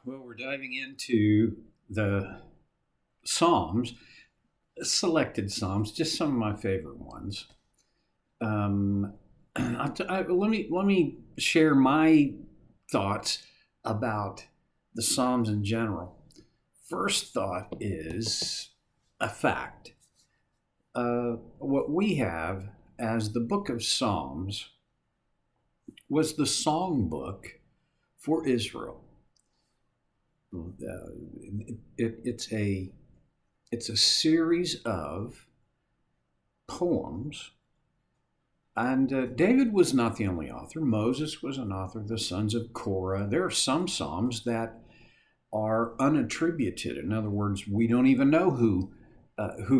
Well, we're diving into the Psalms, selected Psalms, just some of my favorite ones. Um, let me share my thoughts about the Psalms in general. First thought is a fact. What we have as the Book of Psalms was the songbook for Israel. It's a series of poems, and David was not the only author. Moses was an author. The sons of Korah. There are some psalms that are unattributed. In other words, we don't even know who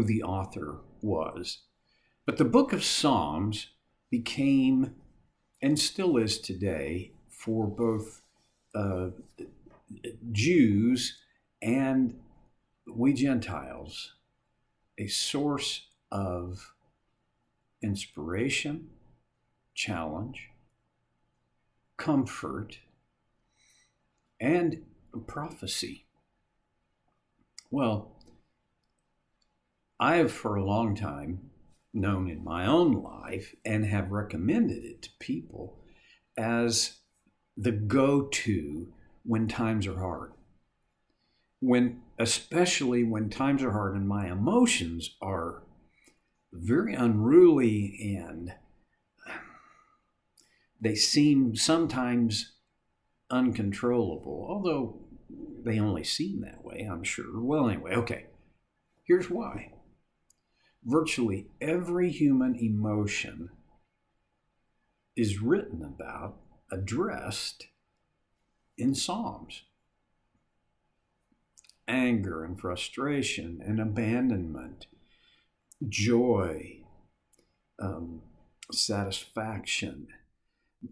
the author was. But the Book of Psalms became and still is today for both uh, Jews and we Gentiles a source of inspiration, challenge, comfort, and prophecy. Well, I have for a long time known in my own life and have recommended it to people as the go to when times are hard. Especially when times are hard and my emotions are very unruly and they seem sometimes uncontrollable, although they only seem that way, I'm sure. Well, anyway, okay, here's why. Virtually every human emotion is written about, addressed in Psalms. Anger and frustration and abandonment, joy, satisfaction.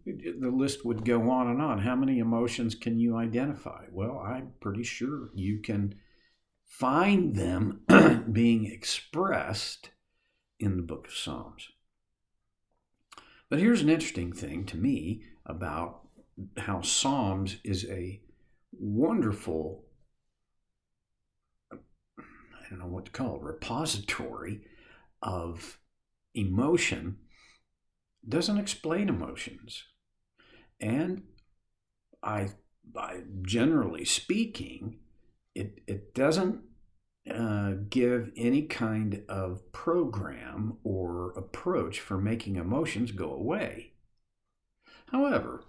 The list would go on and on. How many emotions can you identify? Well, I'm pretty sure you can find them being expressed in the book of Psalms. But here's an interesting thing to me about how Psalms is a wonderful, I don't know what to call it, repository of emotion. Doesn't explain emotions. And I generally speaking, it doesn't give any kind of program or approach for making emotions go away. However,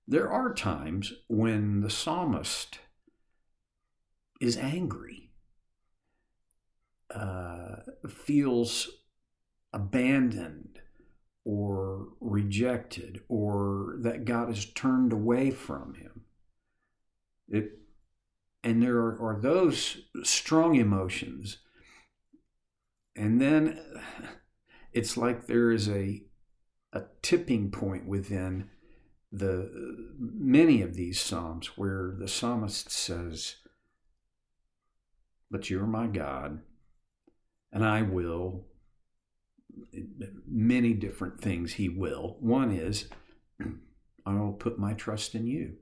there are times when the psalmist is angry, feels abandoned or rejected, or that God has turned away from him. And there are those strong emotions. And then it's like there is a tipping point within the many of these psalms where the psalmist says, "But you're my God, and I will." Many different things he will. One is, I will put my trust in you.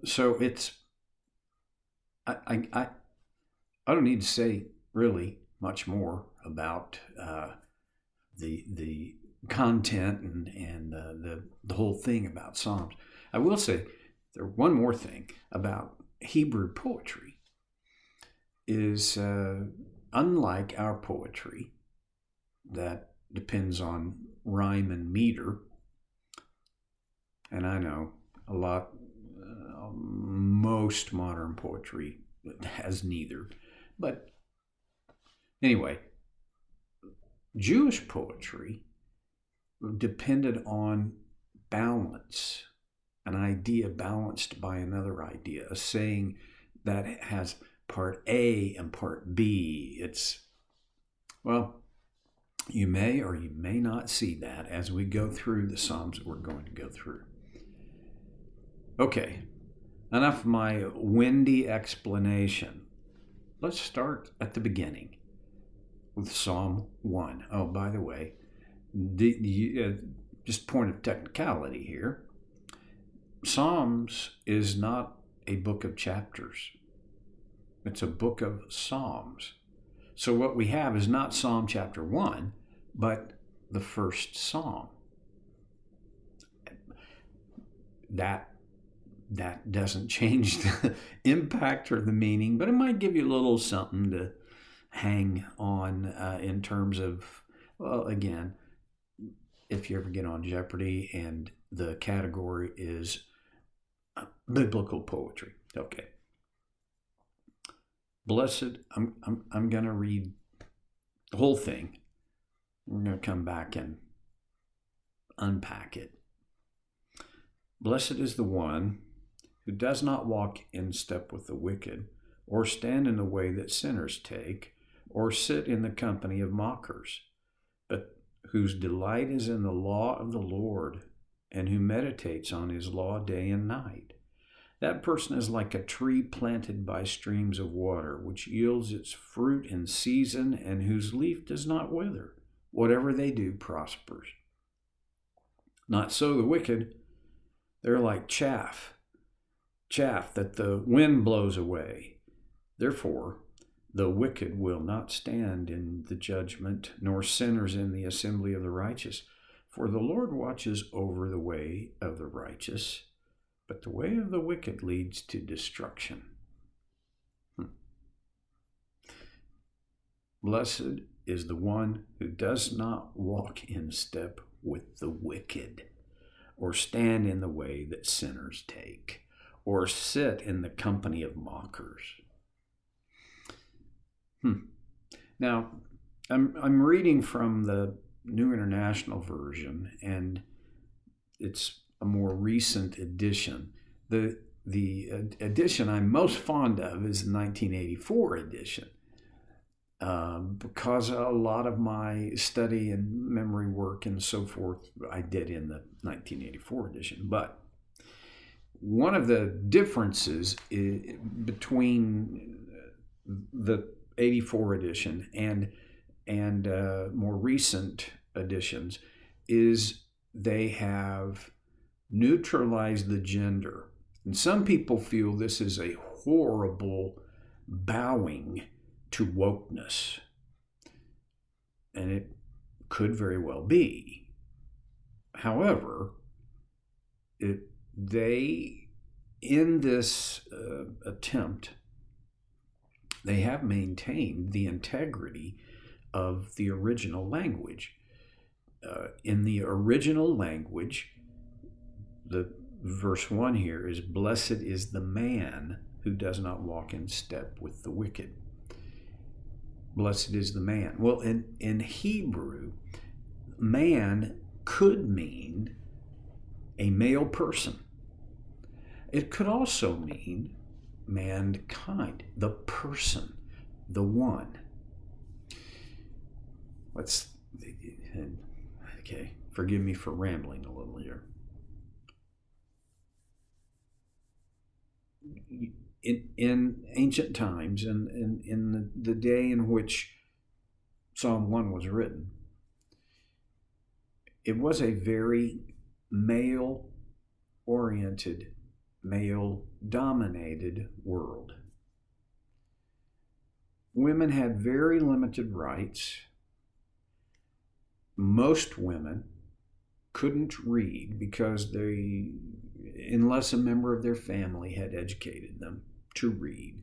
So it's, I don't need to say really much more about the content and the whole thing about Psalms. I will say there one more thing about Hebrew poetry is unlike our poetry that depends on rhyme and meter, and I know a lot, most modern poetry has neither. But anyway, Jewish poetry depended on balance, an idea balanced by another idea, a saying that has part A and part B. Well, you may or you may not see that as we go through the Psalms that we're going to go through. Okay, enough of my windy explanation. Let's start at the beginning with Psalm 1. Oh, by the way, just point of technicality here. Psalms is not a book of chapters. It's a book of Psalms. So what we have is not Psalm chapter 1, but the first Psalm. That doesn't change the impact or the meaning, but it might give you a little something to hang on in terms of, well, again, if you ever get on Jeopardy and the category is biblical poetry. Okay. Blessed, I'm going to read the whole thing. We're going to come back and unpack it. Blessed is the one who does not walk in step with the wicked, or stand in the way that sinners take, or sit in the company of mockers, but whose delight is in the law of the Lord, and who meditates on his law day and night. That person is like a tree planted by streams of water, which yields its fruit in season, and whose leaf does not wither. Whatever they do prospers. Not so the wicked. They're like chaff that the wind blows away. Therefore, the wicked will not stand in the judgment, nor sinners in the assembly of the righteous. For the Lord watches over the way of the righteous, but the way of the wicked leads to destruction. Blessed is the one who does not walk in step with the wicked, or stand in the way that sinners take, or sit in the company of mockers. Now, I'm reading from the New International Version, and it's a more recent edition. The edition I'm most fond of is the 1984 edition, because a lot of my study and memory work and so forth I did in the 1984 edition. But one of the differences between the 84 edition and more recent editions is they have neutralized the gender. And some people feel this is a horrible bowing to wokeness. And it could very well be. However, they, in this attempt, they have maintained the integrity of the original language. In the original language, the verse 1 here is, blessed is the man who does not walk in step with the wicked. Blessed is the man. Well, in Hebrew, man could mean a male person. It could also mean mankind, the person, the one. Okay, forgive me for rambling a little here. In ancient times, and in the day in which Psalm 1 was written, it was a very male-oriented, male-dominated world. Women had very limited rights. Most women couldn't read because they, unless a member of their family had educated them to read,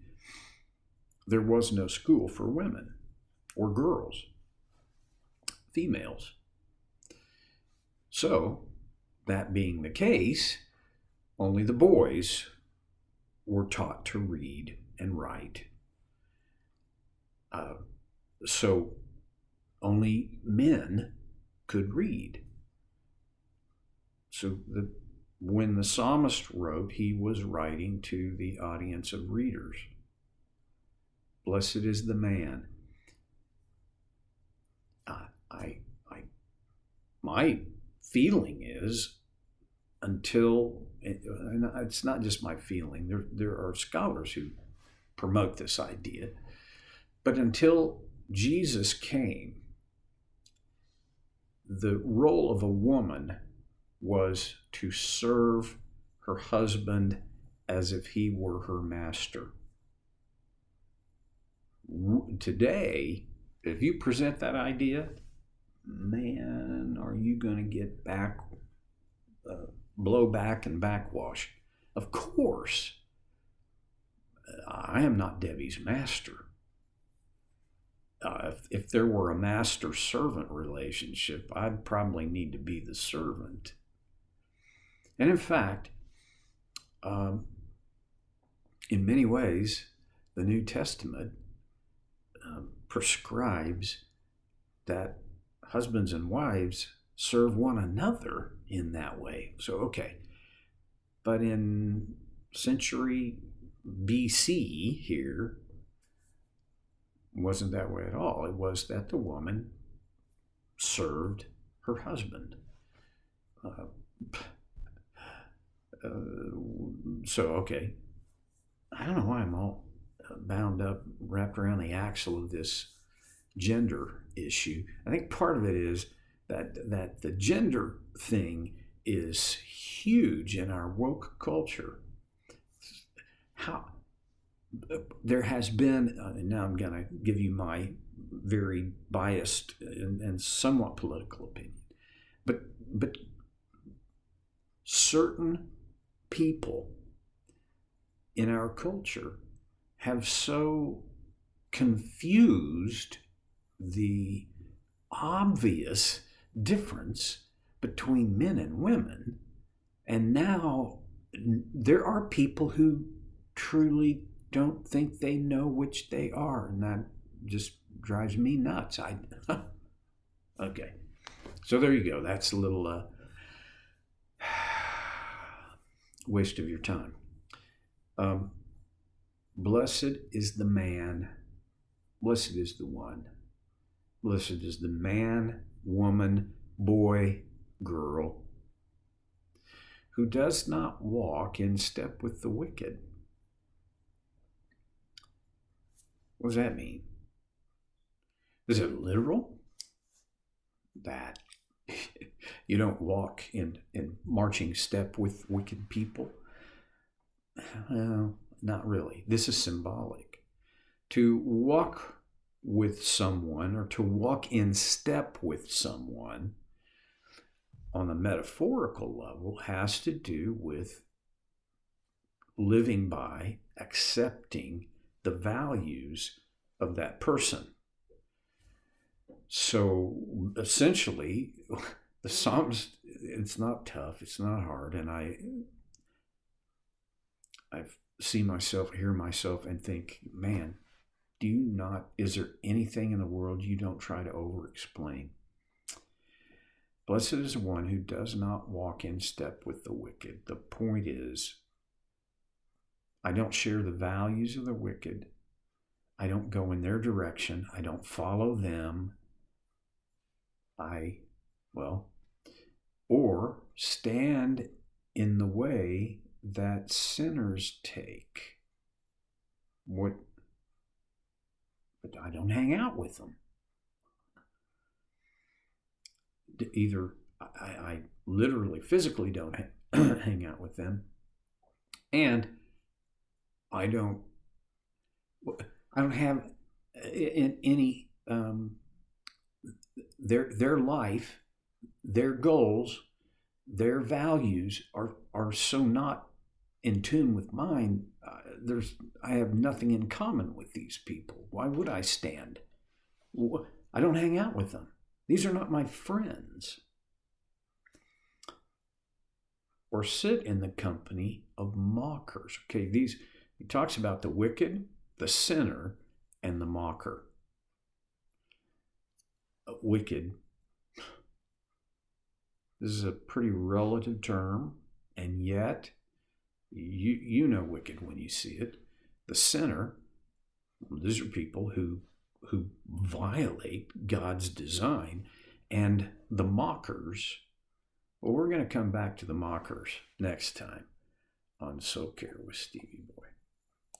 there was no school for women or girls, females. So, that being the case, only the boys were taught to read and write. So, only men could read. So, when the psalmist wrote, he was writing to the audience of readers. Blessed is the man. My feeling is, until, and it's not just my feeling, there are scholars who promote this idea, but until Jesus came, the role of a woman was to serve her husband as if he were her master. Today, if you present that idea, man, are you going to get blowback and backwash? Of course, I am not Debbie's master. If there were a master-servant relationship, I'd probably need to be the servant. And in fact, in many ways, the New Testament prescribes that husbands and wives serve one another in that way. So, okay. But in century BC here, wasn't that way at all. It was that the woman served her husband. Okay. I don't know why I'm all bound up, wrapped around the axle of this gender issue. I think part of it is that the gender thing is huge in our woke culture. How there has been, and now I'm going to give you my very biased and somewhat political opinion, but certain people in our culture have so confused the obvious difference between men and women, and now there are people who truly don't think they know which they are, and that just drives me nuts. Okay, so there you go. That's a little waste of your time. Blessed is the man, blessed is the one, blessed is the man, woman, boy, girl, who does not walk in step with the wicked. What does that mean? Is it literal? That you don't walk in marching step with wicked people? Well, not really. This is symbolic. To walk with someone, or to walk in step with someone on a metaphorical level, has to do with living by, accepting the values of that person. So essentially, the Psalms, it's not tough, it's not hard, and I see myself, hear myself, and think, man, is there anything in the world you don't try to over-explain? Blessed is the one who does not walk in step with the wicked. The point is, I don't share the values of the wicked. I don't go in their direction. I don't follow them. Or stand in the way that sinners take. But I don't hang out with them. Either I literally, physically don't hang out with them, and I don't have in any their life, their goals, their values are so not in tune with mine. I have nothing in common with these people. Why would I stand? I don't hang out with them. These are not my friends. Or sit in the company of mockers. Okay, he talks about the wicked, the sinner, and the mocker. Wicked. This is a pretty relative term, and yet you know wicked when you see it. The sinner, these are people who violate God's design, and the mockers. Well, we're going to come back to the mockers next time on Soul Care with Stevie Boy.